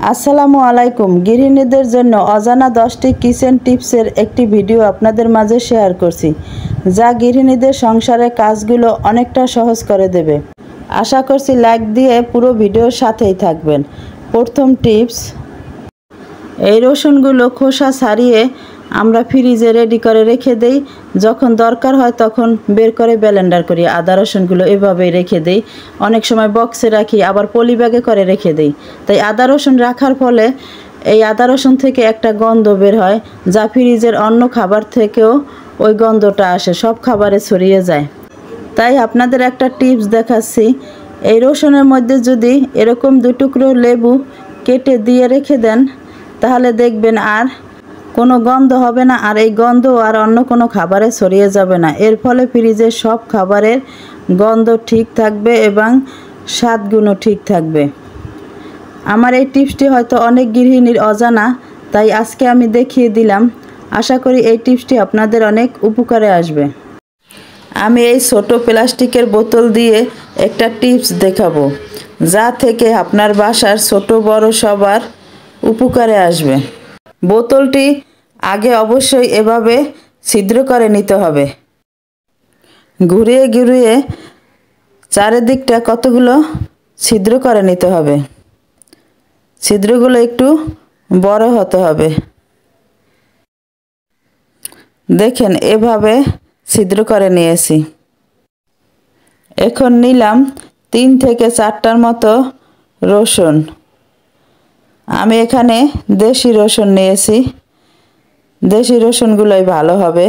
আসসালামু আলাইকুম। গৃহিণীদের জন্য অজানা 10টি কিচেন টিপসের একটি ভিডিও আপনাদের মাঝে শেয়ার করছি, যা গৃহিণীদের সংসারের কাজগুলো অনেকটা সহজ করে দেবে। আশা করছি লাইক দিয়ে পুরো ভিডিওর সাথেই থাকবেন। প্রথম টিপস, এই রসুনগুলো খোসা ছাড়িয়ে আমরা ফ্রিজে রেডি করে রেখে দেই। যখন দরকার হয় তখন বের করে ব্লেন্ডার করি। আদা রসুনগুলো এভাবেই রেখে দেই। অনেক সময় বক্সে রাখি, আবার পলি ব্যাগে করে রেখে দেই। তাই আদা রসুন রাখার ফলে এই আদা রসুন থেকে একটা গন্ধ বের হয়, যা ফ্রিজের অন্য খাবার থেকেও ওই গন্ধটা আসে, সব খাবারে ছড়িয়ে যায়। তাই আপনাদের একটা টিপস দেখাচ্ছি। এই রসুনের মধ্যে যদি এরকম 2 টুকরো লেবু কেটে দিয়ে রেখে দেন, তাহলে দেখবেন আর কোনো গন্ধ হবে না, আর এই গন্ধ আর অন্য কোনো খাবারে ছড়িয়ে যাবে না। এর ফলে ফ্রিজের সব খাবারের গন্ধ ঠিক থাকবে এবং স্বাদগুণও ঠিক থাকবে। আমার এই টিপসটি হয়তো অনেক গৃহিণীর অজানা, তাই আজকে আমি দেখিয়ে দিলাম। আশা করি এই টিপসটি আপনাদের অনেক উপকারে আসবে। আমি এই ছোট প্লাস্টিকের বোতল দিয়ে একটা টিপস দেখাবো, যা থেকে আপনার বাসার ছোট বড় সবার উপকারে আসবে। বোতলটি আগে অবশ্যই এভাবে ছিদ্র করে নিতে হবে। ঘুরিয়ে ঘুরিয়ে চারিদিকটা কতগুলো ছিদ্র করে নিতে হবে। ছিদ্রগুলো একটু বড় হতে হবে। দেখেন, এভাবে ছিদ্র করে নিয়েছি। এখন নিলাম 3 থেকে 4টার মতো রসুন। আমি এখানে দেশি রসুন নিয়েছি। দেশি রসুনগুলোই ভালো হবে।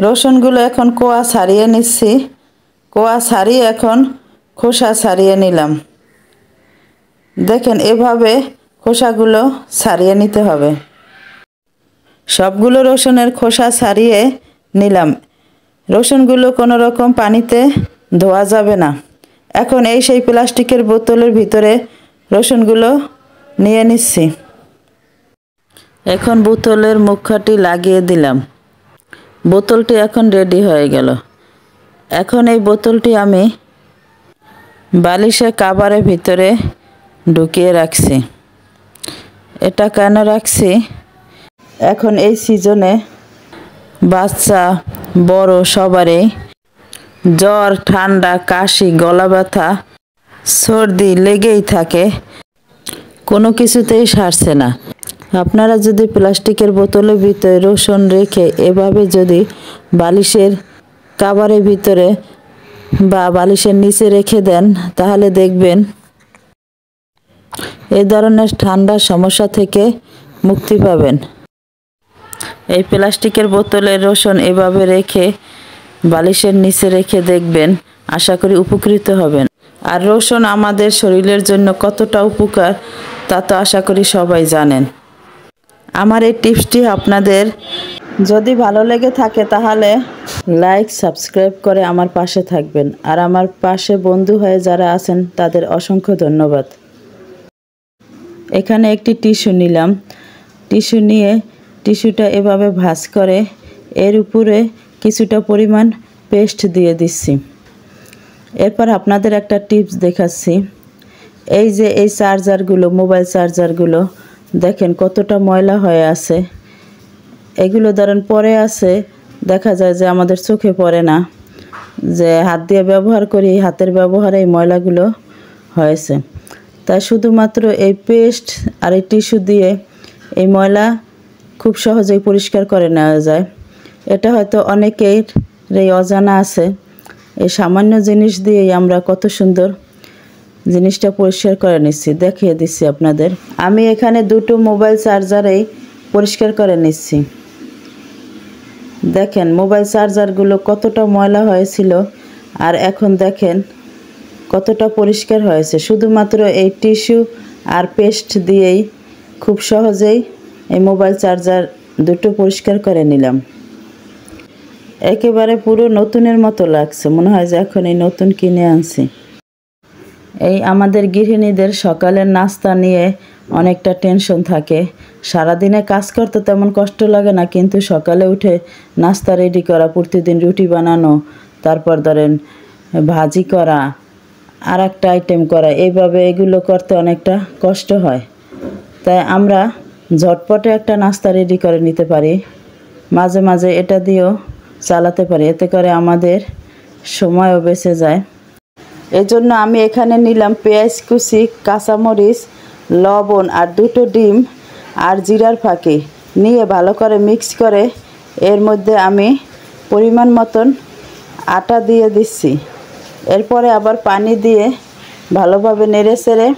রসুনগুলো এখন কোয়া ছাড়িয়ে নিচ্ছি। কোয়া ছাড়িয়ে এখন খোসা ছাড়িয়ে নিলাম। দেখেন, এভাবে খোসাগুলো ছাড়িয়ে নিতে হবে। সবগুলো রসুনের খোসা ছাড়িয়ে নিলাম। রসুনগুলো কোনো রকম পানিতে ধোয়া যাবে না। এখন এই সেই প্লাস্টিকের বোতলের ভিতরে রসুনগুলো নিয়ে নিচ্ছি। এখন বোতলের মুখটি লাগিয়ে দিলাম। বোতলটি এখন রেডি হয়ে গেল। এখন এই বোতলটি আমি বালিশের কভারের ভিতরে ঢুকিয়ে রাখছি। এটা কেন রাখছি? এখন এই সিজনে বাচ্চা বড় সবারই জ্বর, ঠান্ডা, কাশি, গলা ব্যথা, সর্দি লেগেই থাকে, কোনো কিছুতেই সারছে না। আপনারা যদি প্লাস্টিকের বোতলের ভিতরে রসুন রেখে এভাবে যদি বালিশের কভারের ভিতরে বা বালিশের নিচে রেখে দেন, তাহলে দেখবেন এই ধরনের ঠান্ডার সমস্যা থেকে মুক্তি পাবেন। এই প্লাস্টিকের বোতলের রসুন এভাবে রেখে বালিশের নিচে রেখে দেখবেন, আশা করি উপকৃত হবেন। আর রসুন আমাদের শরীরের জন্য কতটা উপকার তা তো আশা করি সবাই জানেন। আমার এই টিপসটি আপনাদের যদি ভালো লেগে থাকে তাহলে লাইক, সাবস্ক্রাইব করে আমার পাশে থাকবেন। আর আমার পাশে বন্ধু হয়ে যারা আছেন তাদের অসংখ্য ধন্যবাদ। এখানে একটি টিস্যু নিলাম। টিস্যু নিয়ে টিস্যুটা এভাবে ভাঁজ করে এর উপরে কিছুটা পরিমাণ পেস্ট দিয়ে দিচ্ছি। এরপর আপনাদের একটা টিপস দেখাচ্ছি। এই যে এই চার্জারগুলো, মোবাইল চার্জারগুলো দেখেন কতটা ময়লা হয়ে আছে। এগুলো ধরেন পরে আছে, দেখা যায় যে আমাদের চোখে পড়ে না, যে হাত দিয়ে ব্যবহার করি, হাতের ব্যবহারে এই ময়লাগুলো হয়েছে। তাই শুধুমাত্র এই পেস্ট আর এই টিস্যু দিয়ে এই ময়লা খুব সহজেই পরিষ্কার করে নেওয়া যায়। এটা হয়তো অনেকের এই অজানা আছে। এই সামান্য জিনিস দিয়েই আমরা কত সুন্দর জিনিসটা পরিষ্কার করে নিচ্ছি, দেখিয়ে দিচ্ছি আপনাদের। আমি এখানে 2টো মোবাইল চার্জারেই পরিষ্কার করে নিচ্ছি। দেখেন মোবাইল চার্জারগুলো কতটা ময়লা হয়েছিল, আর এখন দেখেন কতটা পরিষ্কার হয়েছে। শুধুমাত্র এই টিস্যু আর পেস্ট দিয়েই খুব সহজেই এই মোবাইল চার্জার 2টো পরিষ্কার করে নিলাম। একেবারে পুরো নতুনের মতো লাগছে, মনে হয় যে এখন এই নতুন কিনে আনছি। এই আমাদের গৃহিণীদের সকালের নাস্তা নিয়ে অনেকটা টেনশন থাকে। সারাদিনে কাজ করতে তেমন কষ্ট লাগে না, কিন্তু সকালে উঠে নাস্তা রেডি করা, প্রতিদিন রুটি বানানো, তারপর ধরেন ভাজি করা, আর একটা আইটেম করা, এইভাবে এগুলো করতে অনেকটা কষ্ট হয়। তাই আমরা ঝটপটে একটা নাস্তা রেডি করে নিতে পারি, মাঝে মাঝে এটা দিয়েও চালাতে পারি, এতে করে আমাদের সময়ও বেঁচে যায়। এজন্য আমি এখানে নিলাম পেঁয়াজ কুচি, কাঁচামরিচ, লবণ আর 2টো ডিম আর জিরার ফাঁকি নিয়ে ভালো করে মিক্স করে এর মধ্যে আমি পরিমাণ মতন আটা দিয়ে দিচ্ছি। এরপরে আবার পানি দিয়ে ভালোভাবে নেড়ে চেড়ে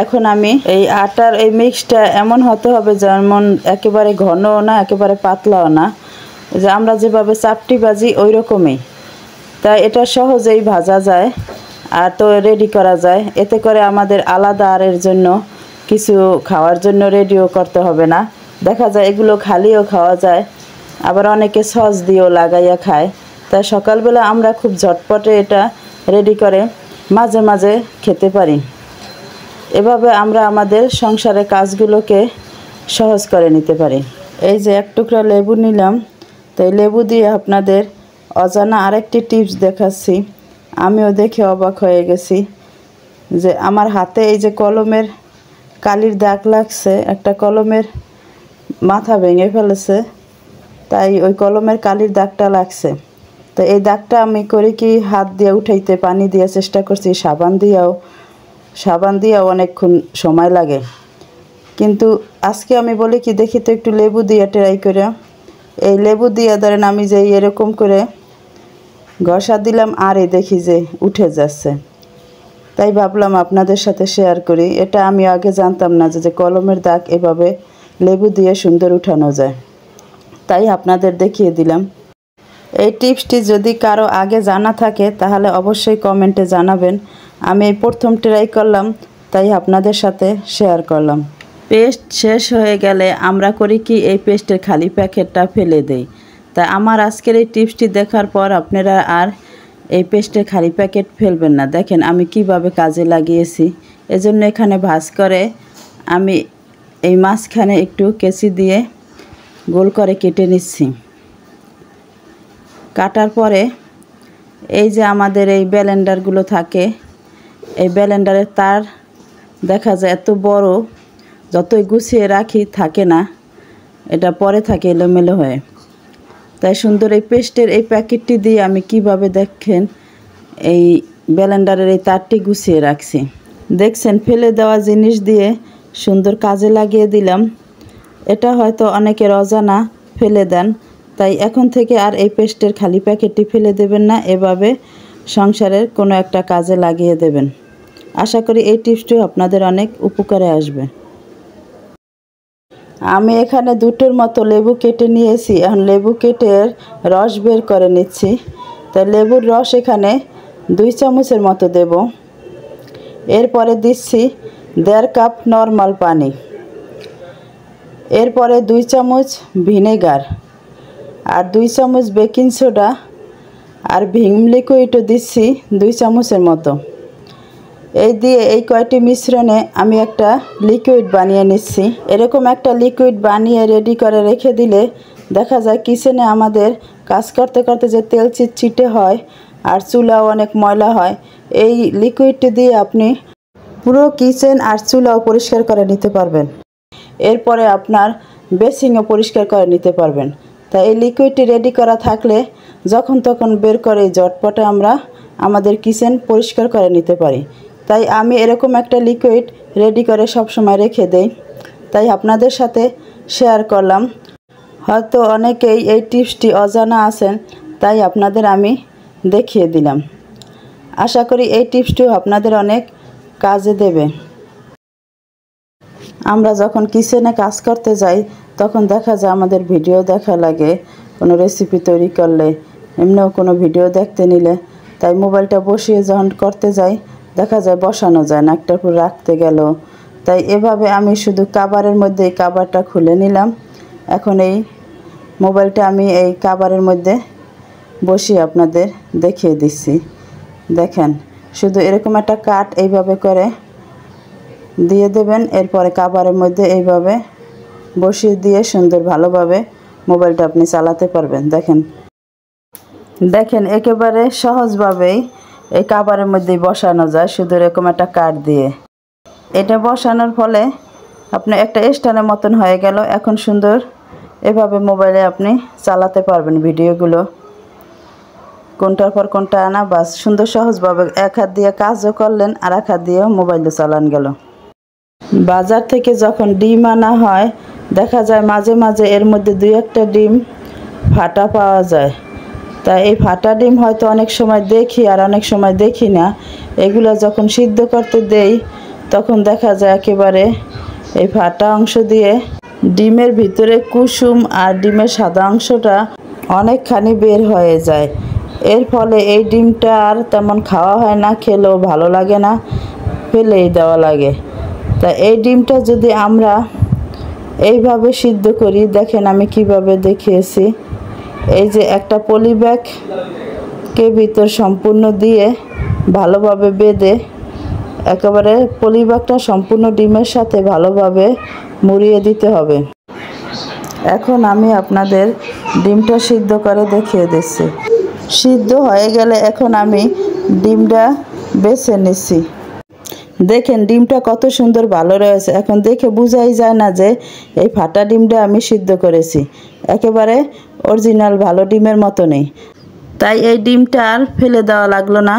এখন আমি এই আটার এই মিক্সটা এমন হতে হবে যেমন একেবারে ঘনও না একেবারে পাতলাও না, যে আমরা যেভাবে চাপটি ভাজি ওই রকমই। তাই এটা সহজেই ভাজা যায় আর তো রেডি করা যায়, এতে করে আমাদের আলাদা আর এর জন্য কিছু খাওয়ার জন্য রেডিও করতে হবে না। দেখা যায় এগুলো খালিও খাওয়া যায়, আবার অনেকে সস দিয়েও লাগাইয়া খায়। তাই সকালবেলা আমরা খুব ঝটপটে এটা রেডি করে মাঝে মাঝে খেতে পারি। এভাবে আমরা আমাদের সংসারের কাজগুলোকে সহজ করে নিতে পারি। এই যে 1 টুকরা লেবু নিলাম, তাই লেবু দিয়ে আপনাদের অজানা আরেকটি টিপস দেখাচ্ছি। আমিও দেখে অবাক হয়ে গেছি যে আমার হাতে এই যে কলমের কালির দাগ লাগছে, একটা কলমের মাথা ভেঙে ফেলেছে, তাই ওই কলমের কালির দাগটা লাগছে। তো এই দাগটা আমি করি কি হাত দিয়ে উঠাইতে পানি দিয়ে চেষ্টা করছি, সাবান দিয়েও অনেকক্ষণ সময় লাগে। কিন্তু আজকে আমি বলি কি দেখি তো একটু লেবু দিয়ে ট্রাই করে। এই লেবু দিয়ে ধরেন আমি যে এরকম করে ঘষা দিলাম আর এই দেখি যে উঠে যাচ্ছে। তাই ভাবলাম আপনাদের সাথে শেয়ার করি। এটা আমি আগে জানতাম না যে কলমের দাগ এভাবে লেবু দিয়ে সুন্দর উঠানো যায়, তাই আপনাদের দেখিয়ে দিলাম। এই টিপসটি যদি কারো আগে জানা থাকে তাহলে অবশ্যই কমেন্টে জানাবেন। আমি এই প্রথম ট্রাই করলাম, তাই আপনাদের সাথে শেয়ার করলাম। পেস্ট শেষ হয়ে গেলে আমরা করি কি এই পেস্টের খালি প্যাকেটটা ফেলে দেই। তাই আমার আজকের এই টিপসটি দেখার পর আপনারা আর এই পেস্টের খালি প্যাকেট ফেলবেন না। দেখেন আমি কিভাবে কাজে লাগিয়েছি। এজন্য এখানে ভাঁজ করে আমি এই মাঝখানে একটু কেচি দিয়ে গোল করে কেটে নিচ্ছি। কাটার পরে এই যে আমাদের এই ব্লেন্ডারগুলো থাকে, এই ব্লেন্ডারের তার দেখা যায় এত বড়, যতই গুছিয়ে রাখি থাকে না, এটা পরে থাকে এলোমেলো হয়ে। তাই সুন্দর এই পেস্টের এই প্যাকেটটি দিয়ে আমি কিভাবে দেখেন এই ব্লেন্ডারের এই তারটি গুছিয়ে রাখছি। দেখছেন ফেলে দেওয়া জিনিস দিয়ে সুন্দর কাজে লাগিয়ে দিলাম। এটা হয়তো অনেকের অজানা, ফেলে দেন। তাই এখন থেকে আর এই পেস্টের খালি প্যাকেটটি ফেলে দেবেন না, এভাবে সংসারের কোনো একটা কাজে লাগিয়ে দেবেন। আশা করি এই টিপসটিও আপনাদের অনেক উপকারে আসবে। আমি এখানে 2টোর মতো লেবু কেটে নিয়েছি। এখন লেবু কেটে রস বের করে নিচ্ছি। তাই লেবুর রস এখানে 2 চামচের মতো দেব। এরপরে দিচ্ছি 1.5 কাপ নর্মাল পানি। এরপরে 2 চামচ ভিনেগার আর 2 চামচ বেকিং সোডা আর ভিম লিকুইডও দিচ্ছি 2 চামচের মতো। এই দিয়ে এই কয়টি মিশ্রণে আমি একটা লিকুইড বানিয়ে নিচ্ছি। এরকম একটা লিকুইড বানিয়ে রেডি করে রেখে দিলে দেখা যায় কিচেনে আমাদের কাজ করতে করতে যে তেল চিটচিটে হয় আর চুলাও অনেক ময়লা হয়, এই লিকুইডটি দিয়ে আপনি পুরো কিচেন আর চুলাও পরিষ্কার করে নিতে পারবেন। এরপরে আপনার বেসিনও পরিষ্কার করে নিতে পারবেন। তাই এই লিকুইডটি রেডি করা থাকলে যখন তখন বের করে ঝটপটে আমরা আমাদের কিচেন পরিষ্কার করে নিতে পারি। তাই আমি এরকম একটা লিকুইড রেডি করে সব সময় রেখে দেই, তাই আপনাদের সাথে শেয়ার করলাম। হয়তো অনেকেই এই টিপসটি অজানা আছেন, তাই আপনাদের আমি দেখিয়ে দিলাম। আশা করি এই টিপসটিও আপনাদের অনেক কাজে দেবে। আমরা যখন কিচেনে কাজ করতে যাই তখন দেখা যায় আমাদের ভিডিও দেখা লাগে, কোনো রেসিপি তৈরি করলে, এমনিও কোনো ভিডিও দেখতে নিলে। তাই মোবাইলটা বসিয়ে যখন করতে যাই দেখা যায় বসানো যায় না, একটার উপর রাখতে গেল। তাই এভাবে আমি শুধু কাভারের মধ্যে এই কাভারটা খুলে নিলাম। এখন এই মোবাইলটা আমি এই কাভারের মধ্যে বসিয়ে আপনাদের দেখিয়ে দিচ্ছি। দেখেন শুধু এরকম একটা কাট এইভাবে করে দিয়ে দেবেন। এরপরে কাভারের মধ্যে এইভাবে বসিয়ে দিয়ে সুন্দর ভালোভাবে মোবাইলটা আপনি চালাতে পারবেন। দেখেন একেবারে সহজভাবেই এই কাভারের মধ্যেই বসানো যায় শুধু এরকম একটা কাঠ দিয়ে। এটা বসানোর ফলে আপনি একটা স্ট্যান্ডের মতন হয়ে গেল। এখন সুন্দর এভাবে মোবাইলে আপনি চালাতে পারবেন ভিডিওগুলো, কোনটার পর কোনটা আনা বাস সুন্দর সহজভাবে এক হাত দিয়ে কাজও করলেন আর এক হাত দিয়েও মোবাইলও চালান গেল। বাজার থেকে যখন ডিম আনা হয় দেখা যায় মাঝে মাঝে এর মধ্যে 2-1টা ডিম ফাটা পাওয়া যায়। তাই এই ফাটা ডিম হয়তো অনেক সময় দেখি আর অনেক সময় দেখি না। এগুলো যখন সিদ্ধ করতে দেই তখন দেখা যায় একেবারে এই ফাটা অংশ দিয়ে ডিমের ভিতরে কুসুম আর ডিমের সাদা অংশটা অনেকখানি বের হয়ে যায়। এর ফলে এই ডিমটা আর তেমন খাওয়া হয় না, খেলেও ভালো লাগে না, ফেলেই দেওয়া লাগে। তা এই ডিমটা যদি আমরা এইভাবে সিদ্ধ করি, দেখেন আমি কিভাবে দেখিয়েছি। এই যে একটা পলি ব্যাগকে ভিতর সম্পূর্ণ দিয়ে ভালোভাবে বেঁধে একেবারে পলি ব্যাগটা সম্পূর্ণ ডিমের সাথে ভালোভাবে মুড়িয়ে দিতে হবে। এখন আমি আপনাদের ডিমটা সিদ্ধ করে দেখিয়ে দিচ্ছি। সিদ্ধ হয়ে গেলে এখন আমি ডিমটা বেছে নিচ্ছি। দেখেন ডিমটা কত সুন্দর ভালো রয়েছে। এখন দেখে বোঝাই যায় না যে এই ফাটা ডিমটা আমি সিদ্ধ করেছি, একেবারে অরিজিনাল ভালো ডিমের মতো নেই। তাই এই ডিমটা আর ফেলে দেওয়া লাগলো না।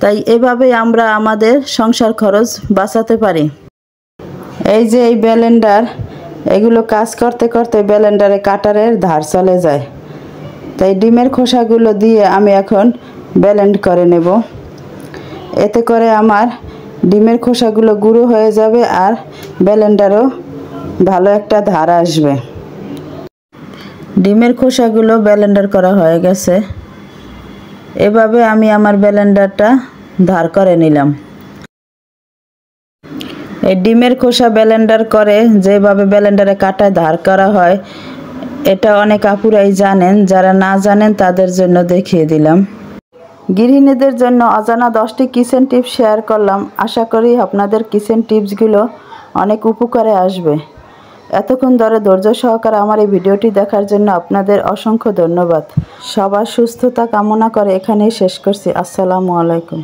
তাই এভাবেই আমরা আমাদের সংসার খরচ বাঁচাতে পারি। এই যে এই ব্লেন্ডার, এগুলো কাজ করতে করতে ব্লেন্ডারে কাটারের ধার চলে যায়। তাই ডিমের খোসাগুলো দিয়ে আমি এখন ব্লেন্ড করে নেব। এতে করে আমার ডিমের খোসাগুলো গুঁড়ো হয়ে যাবে আর ব্লেন্ডারও ভালো একটা ধার আসবে। ডিমের খোসাগুলো ব্লেন্ডার করা হয়ে গেছে। এভাবে আমি আমার ব্লেন্ডারটা ধার করে নিলাম। এই ডিমের খোসা ব্লেন্ডার করে যেভাবে ব্লেন্ডারে কাটায় ধার করা হয়, এটা অনেক আপুরাই জানেন, যারা না জানেন তাদের জন্য দেখিয়ে দিলাম। গৃহিণীদের জন্য অজানা 10টি কিচেন টিপস শেয়ার করলাম। আশা করি আপনাদের কিচেন টিপসগুলো অনেক উপকারে আসবে। এতক্ষণ ধরে ধৈর্য সহকারে আমার এই ভিডিওটি দেখার জন্য আপনাদের অসংখ্য ধন্যবাদ। সবার সুস্থতা কামনা করে এখানেই শেষ করছি। আসসালামু আলাইকুম।